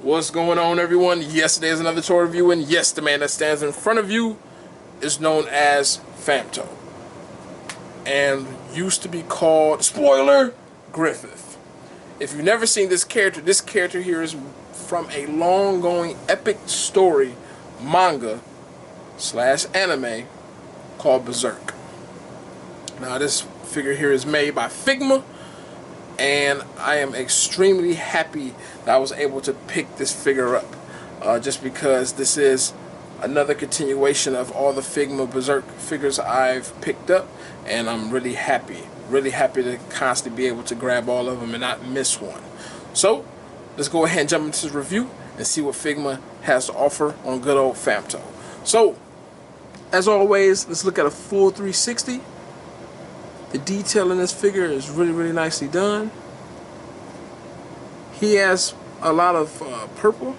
What's going on, everyone? Yes, there's another toy review, and yes, the man that stands in front of you is known as Femto, and used to be called, spoiler, Griffith. If you've never seen this character here is from a long-going epic story manga slash anime called Berserk. Now, this figure here is made by Figma, and I am extremely happy that I was able to pick this figure up, just because this is another continuation of all the Figma Berserk figures I've picked up, and I'm really happy to constantly be able to grab all of them and not miss one. So let's go ahead and jump into this review and see what Figma has to offer on good old Femto. So as always, let's look at a full 360. The detail in this figure is really nicely done. He has a lot of purple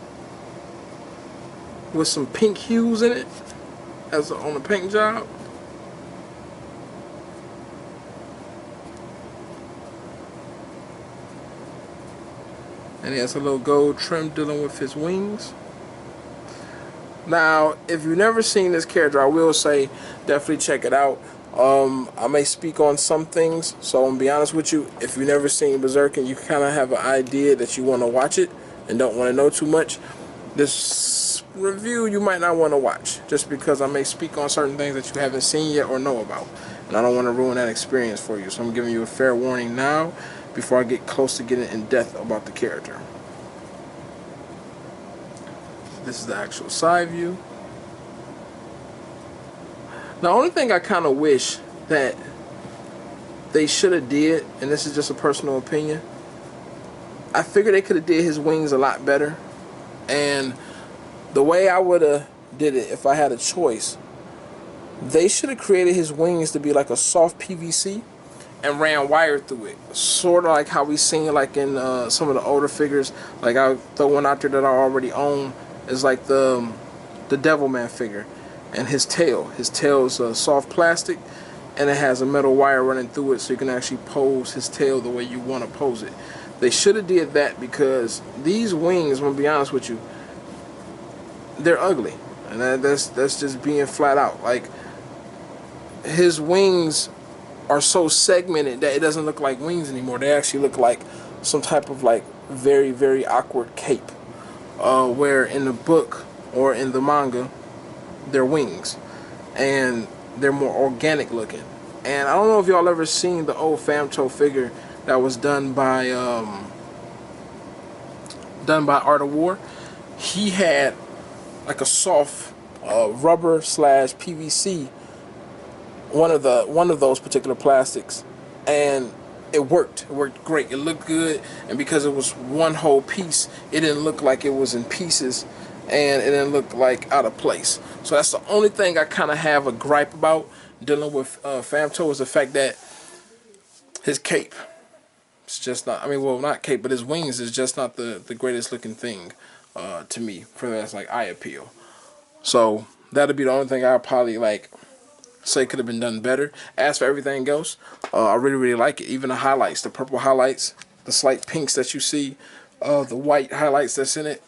with some pink hues in it as on the paint job. And he has a little gold trim dealing with his wings. Now, if you've never seen this character, I will say definitely check it out. I may speak on some things, so I'm gonna be honest with you. If you've never seen Berserk and you kind of have an idea that you want to watch it and don't want to know too much, this review you might not want to watch, just because I may speak on certain things that you haven't seen yet or know about, and I don't want to ruin that experience for you. So I'm giving you a fair warning now before I get close to getting in depth about the character. This is the actual side view. The only thing I kind of wish that they should have did, and this is just a personal opinion, I figured they could have did his wings a lot better. And the way I would have did it if I had a choice, they should have created his wings to be like a soft PVC and ran wire through it, sort of like how we seen like in some of the older figures. Like I throw one out there that I already own, is like the Devilman figure. And his tail is soft plastic, and it has a metal wire running through it, so you can actually pose his tail the way you want to pose it. They should have did that, because these wings, I'm gonna be honest with you, they're ugly, and that's just being flat out. Like, his wings are so segmented that it doesn't look like wings anymore. They actually look like some type of like very awkward cape, where in the book or in the manga they're wings, and they're more organic looking. And I don't know if y'all ever seen the old Femto figure that was done by Art of War. He had like a soft rubber slash PVC, one of those particular plastics, and it worked great. It looked good, and because it was one whole piece, it didn't look like it was in pieces, and it didn't look like out of place. So that's the only thing I kind of have a gripe about dealing with Femto, is the fact that his cape, it's just not, I mean, well, not cape, but his wings is just not the greatest looking thing to me, for that's like eye appeal. So that'd be the only thing I'd probably like say could have been done better. As for everything else, I really like it. Even the highlights, the purple highlights, the slight pinks that you see, the white highlights that's in it,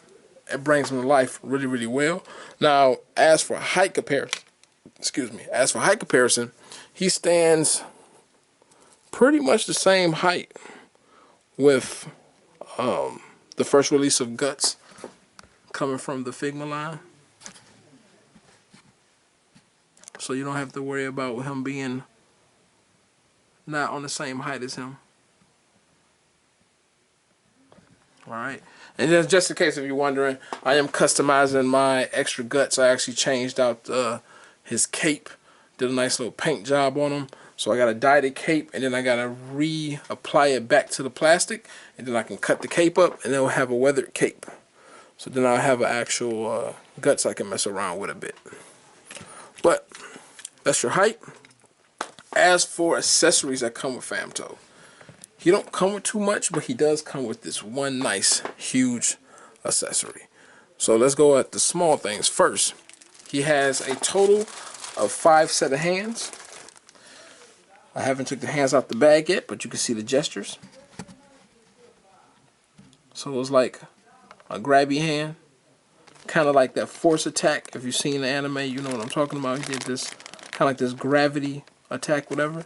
it brings him to life really well. Now, as for height comparison, he stands pretty much the same height with the first release of Guts coming from the Figma line. So you don't have to worry about him being not on the same height as him. Alright, and just in case if you're wondering, I am customizing my extra Guts. I actually changed out his cape, did a nice little paint job on him. So I got to dye the cape, and then I got to reapply it back to the plastic, and then I can cut the cape up, and then we'll have a weathered cape. So then I'll have an actual Guts I can mess around with a bit. But that's your height. As for accessories that come with Femto, he don't come with too much, but he does come with this one nice, huge accessory. So let's go at the small things first. He has a total of 5 set of hands. I haven't took the hands out the bag yet, but you can see the gestures. So it's like a grabby hand, kind of like that force attack. If you've seen the anime, you know what I'm talking about. He did this kind of like this gravity attack, whatever.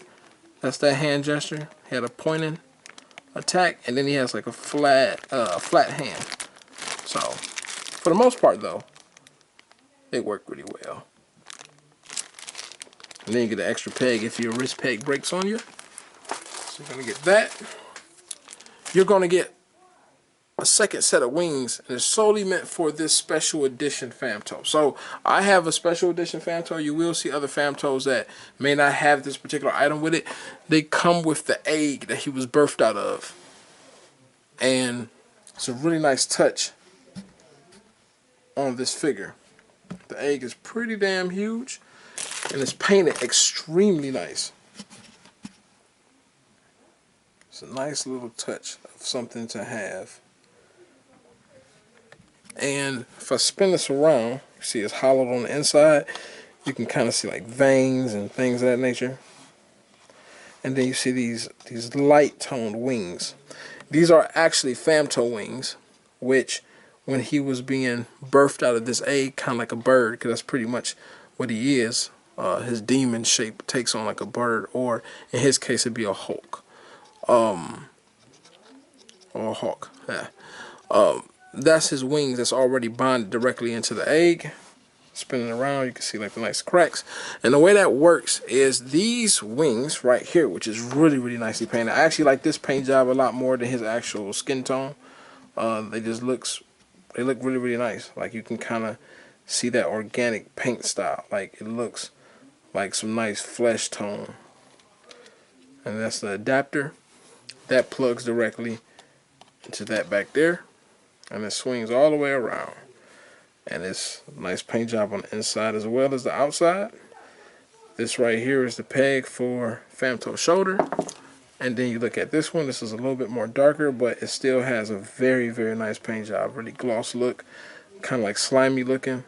That's that hand gesture. He had a pointing attack, and then he has like a flat hand. So, for the most part, though, they work really well. And then you get an extra peg if your wrist peg breaks on you. So you're gonna get that. You're gonna get a second set of wings, and it's solely meant for this special edition Femto. So I have a special edition Femto. You will see other Femtos that may not have this particular item with it. They come with the egg that he was birthed out of, and it's a really nice touch on this figure. The egg is pretty damn huge, and it's painted extremely nice. It's a nice little touch of something to have. And if I spin this around, you see it's hollowed on the inside. You can kind of see like veins and things of that nature. And then you see these light toned wings. These are actually Femto wings, which when he was being birthed out of this egg, kind of like a bird, because that's pretty much what he is. His demon shape takes on like a bird, or in his case it'd be a hawk. Or a hawk, yeah. That's his wings that's already bonded directly into the egg. Spinning around, you can see like the nice cracks. And the way that works is these wings right here, which is really, really nicely painted. I actually like this paint job a lot more than his actual skin tone. They look really, really nice. Like you can kind of see that organic paint style. Like it looks like some nice flesh tone. And that's the adapter. That plugs directly into that back there. And it swings all the way around. And it's a nice paint job on the inside as well as the outside. This right here is the peg for Femto's shoulder. And then you look at this one. This is a little bit more darker, but it still has a very, very nice paint job. Really gloss look. Kind of like slimy looking.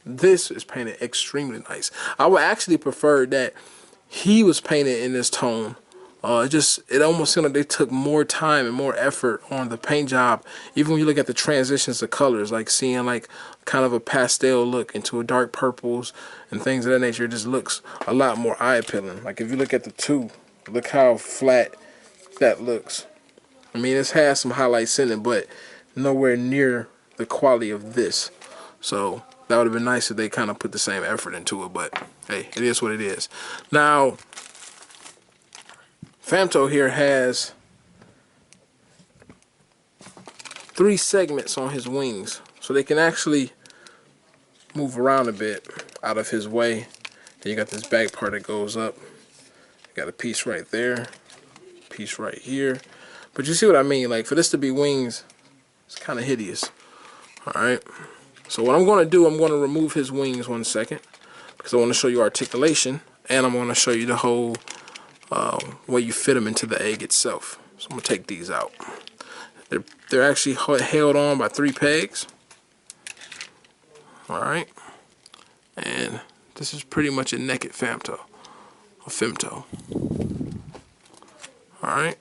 This is painted extremely nice. I would actually prefer that he was painted in this tone. It almost seemed like they took more time and more effort on the paint job. Even when you look at the transitions of colors, like seeing like kind of a pastel look into a dark purples and things of that nature, it just looks a lot more eye appealing. Like if you look at the two, look how flat that looks. I mean, this has some highlights in it, but nowhere near the quality of this. So that would have been nice if they kind of put the same effort into it, but hey, it is what it is. Now, Femto here has 3 segments on his wings, so they can actually move around a bit out of his way. Then you got this back part that goes up. You got a piece right there, piece right here. But you see what I mean? Like for this to be wings, it's kind of hideous. All right. So what I'm going to do, I'm going to remove his wings 1 second because I want to show you articulation, and I'm going to show you the whole way you fit them into the egg itself. So I'm gonna take these out. They're actually held on by 3 pegs. All right, and this is pretty much a naked Femto, a Femto. All right,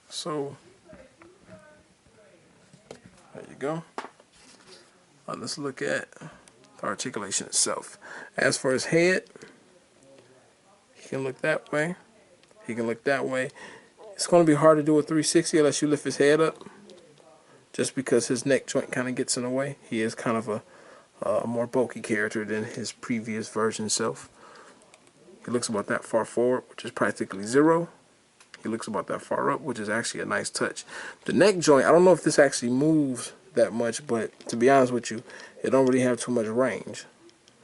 so there you go. Let's look at the articulation itself. As for his head, he can look that way. He can look that way. It's going to be hard to do a 360 unless you lift his head up, just because his neck joint kind of gets in the way. He is kind of a more bulky character than his previous version self. He looks about that far forward, which is practically 0. He looks about that far up, which is actually a nice touch. The neck joint, I don't know if this actually moves that much, but to be honest with you, it don't really have too much range.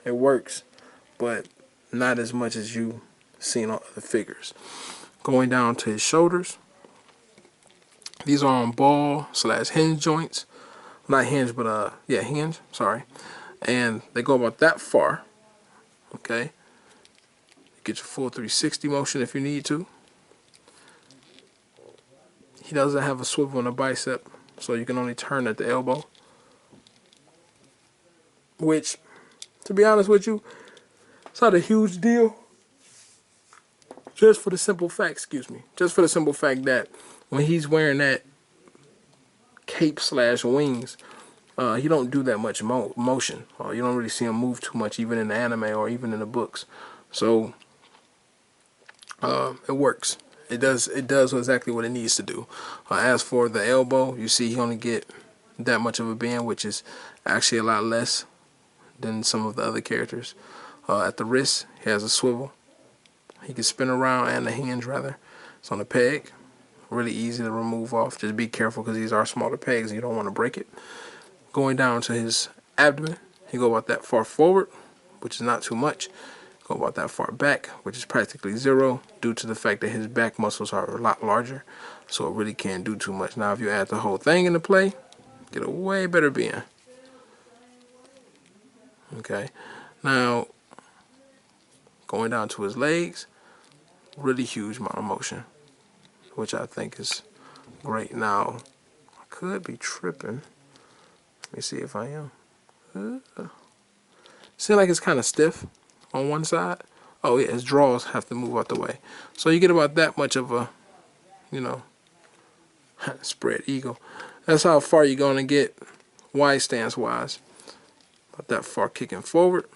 It works, but not as much as you seen on other figures. Going down to his shoulders, these are on ball / hinge joints. Not hinge, but yeah, hinge, sorry. And they go about that far. Okay, get your full 360 motion if you need to. He doesn't have a swivel in the bicep, so you can only turn at the elbow, which, to be honest with you, it's not a huge deal. Just for the simple fact, just for the simple fact that when he's wearing that cape slash wings, he don't do that much motion. You don't really see him move too much, even in the anime or even in the books. So it works. It does exactly what it needs to do. As for the elbow, you see he only get that much of a bend, which is actually a lot less than some of the other characters. At the wrist, he has a swivel. He can spin around, and the hinge rather. It's on a peg. Really easy to remove off. Just be careful because these are smaller pegs and you don't want to break it. Going down to his abdomen, he go about that far forward, which is not too much. Go about that far back, which is practically zero, due to the fact that his back muscles are a lot larger, so it really can't do too much. Now if you add the whole thing into play, get a way better bend. Okay, now going down to his legs, really huge amount of motion, which I think is great. Now I could be tripping. Let me see if I am. Seems like it's kind of stiff on one side. Oh yeah, his drawers have to move out the way. So you get about that much of a, you know, spread eagle. That's how far you're going to get wide stance wise. About that far kicking forward.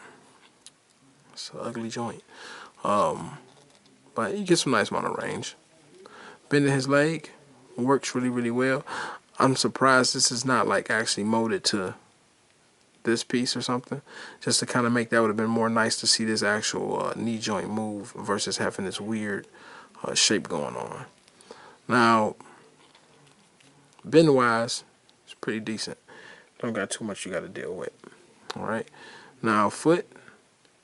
It's an ugly joint. But you get some nice amount of range. Bending his leg works really, really well. I'm surprised this is not like actually molded to this piece or something, just to kind of make that would have been more nice to see this actual knee joint move versus having this weird shape going on. Now, bend wise, it's pretty decent. Don't got too much you got to deal with. All right. Now foot,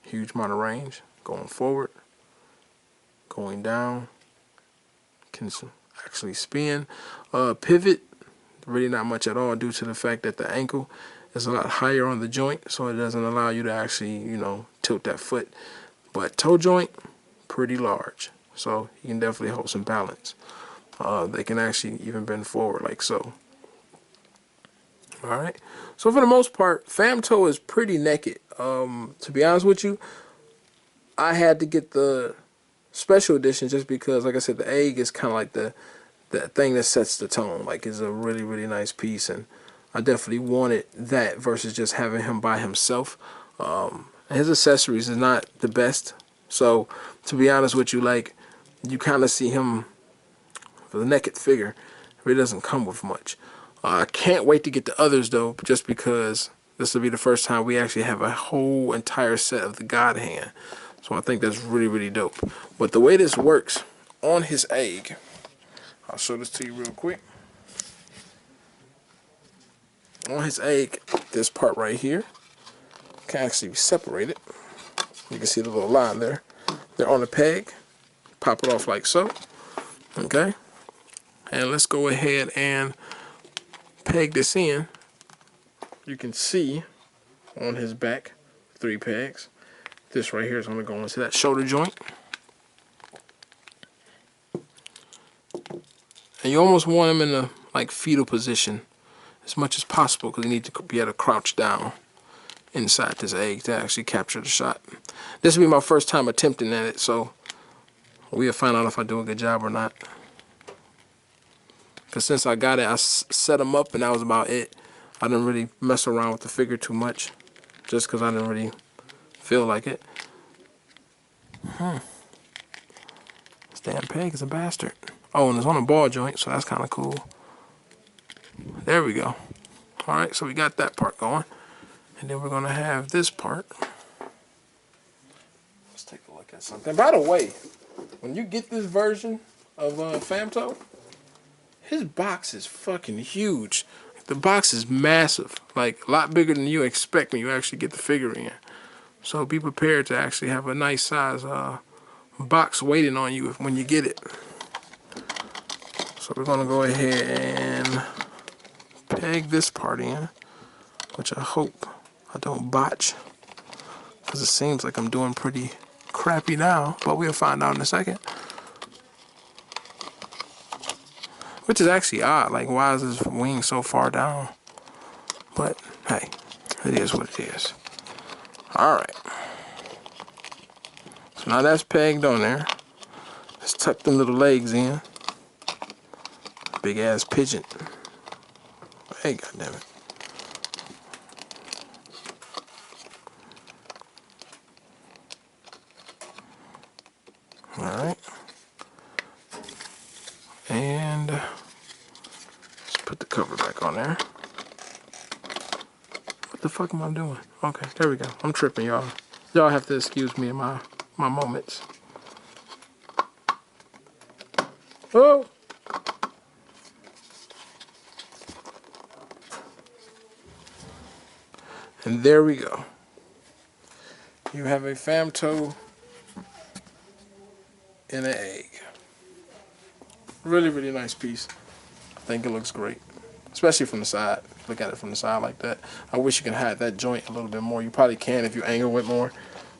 huge amount of range. Going forward, going down, can actually spin. Pivot, really not much at all due to the fact that the ankle is a lot higher on the joint, so it doesn't allow you to actually, you know, tilt that foot. But toe joint, pretty large, so you can definitely hold some balance. They can actually even bend forward like so. Alright, so for the most part, Femto is pretty naked. To be honest with you, I had to get the special edition just because, like I said, the egg is kind of like the thing that sets the tone. Like, it's a really, really nice piece, and I definitely wanted that versus just having him by himself. His accessories is not the best, so to be honest with you, like, you kind of see him for the naked figure. It really doesn't come with much. I can't wait to get the others though, just because this will be the first time we actually have a whole entire set of the God Hand. So I think that's really, really dope. But the way this works on his egg, I'll show this to you real quick. On his egg, this part right here can actually be separated. You can see the little line there. They're on a peg. Pop it off like so. Okay. And let's go ahead and peg this in. You can see on his back 3 pegs. This right here is going to go into that shoulder joint. And you almost want him in a like fetal position as much as possible, because you need to be able to crouch down inside this egg to actually capture the shot. This will be my first time attempting at it, so we'll find out if I do a good job or not. Because since I got it, I set them up and that was about it. I didn't really mess around with the figure too much, just because I didn't really feel like it. This damn peg is a bastard. Oh, and it's on a ball joint, so that's kind of cool. There we go. Alright, so we got that part going. And then we're going to have this part. Let's take a look at something. By the way, when you get this version of Femto, his box is fucking huge. The box is massive. Like, a lot bigger than you expect when you actually get the figure in. So be prepared to actually have a nice size box waiting on you when you get it. So we're going to go ahead and peg this part in, which I hope I don't botch, because it seems like I'm doing pretty crappy now, but we'll find out in a second. Which is actually odd, like, why is his wing so far down? But hey, it is what it is. Alright, so now that's pegged on there. Let's tuck them little legs in. Big ass pigeon. Hey, goddammit. Alright. And let's put the cover back on there. What the fuck am I doing? Okay, there we go. I'm tripping, y'all. Y'all have to excuse me in my moments. Oh! And there we go. You have a Femto in an egg. Really, really nice piece. I think it looks great, especially from the side. Look at it from the side like that. I wish you could hide that joint a little bit more. You probably can if you angle it more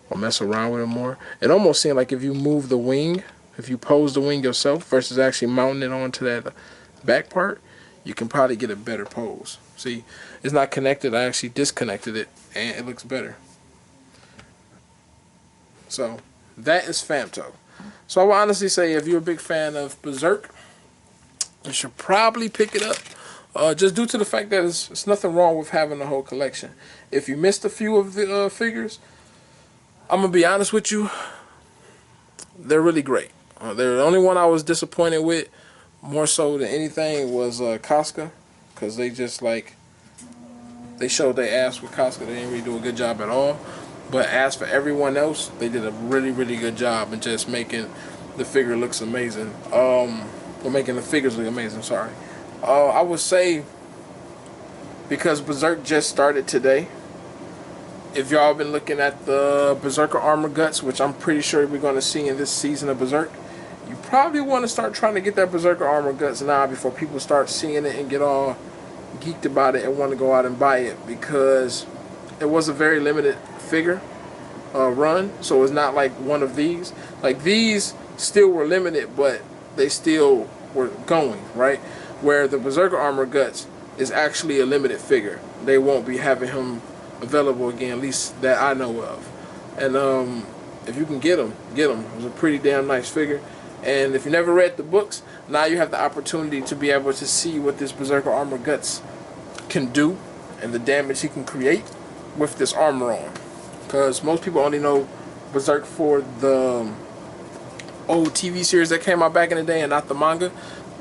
or mess around with it more. It almost seems like if you move the wing, if you pose the wing yourself versus actually mounting it onto that back part, you can probably get a better pose. See, it's not connected. I actually disconnected it, and it looks better. So that is Femto. So I will honestly say, if you're a big fan of Berserk, you should probably pick it up. Just due to the fact that it's nothing wrong with having the whole collection. If you missed a few of the figures, I'm going to be honest with you, they're really great. They're the only one I was disappointed with, more so than anything, was Casca. Because they just, like, they showed their ass with Casca. They didn't really do a good job at all. But as for everyone else, they did a really, really good job in just making the figure looks amazing. Or making the figures look amazing, sorry. I would say, because Berserk just started today, if y'all been looking at the Berserker Armor Guts, which I'm pretty sure we're going to see in this season of Berserk, you probably want to start trying to get that Berserker Armor Guts now before people start seeing it and get all geeked about it and want to go out and buy it, because it was a very limited figure run, so it's not like one of these. Like, these still were limited, but they still were going, right? Where the Berserker Armor Guts is actually a limited figure. They won't be having him available again, at least that I know of. And if you can get him, get him. It was a pretty damn nice figure. And if you never read the books, now you have the opportunity to be able to see what this Berserker Armor Guts can do and the damage he can create with this armor on. Because most people only know Berserk for the old TV series that came out back in the day and not the manga.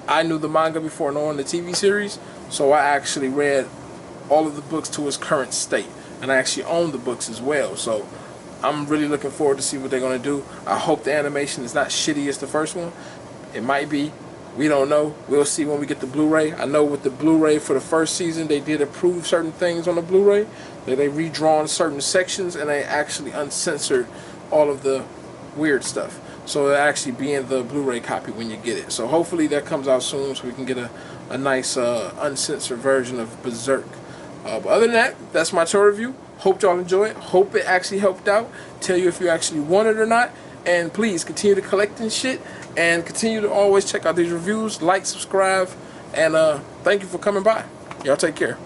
I knew the manga before knowing the TV series, so I actually read all of the books to its current state, and I actually own the books as well. So I'm really looking forward to see what they're going to do. I hope the animation is not shitty as the first one. It might be. We don't know. We'll see when we get the Blu-ray. I know with the Blu-ray for the first season, they did approve certain things on the Blu-ray. They redrawn certain sections, and they actually uncensored all of the weird stuff. So it'll actually be in the Blu-ray copy when you get it. So hopefully that comes out soon so we can get a nice uncensored version of Berserk. But other than that, that's my toy review. Hope y'all enjoy it. Hope it actually helped out. Tell you if you actually want it or not. And please continue to collect and shit. And continue to always check out these reviews. Like, subscribe. And thank you for coming by. Y'all take care.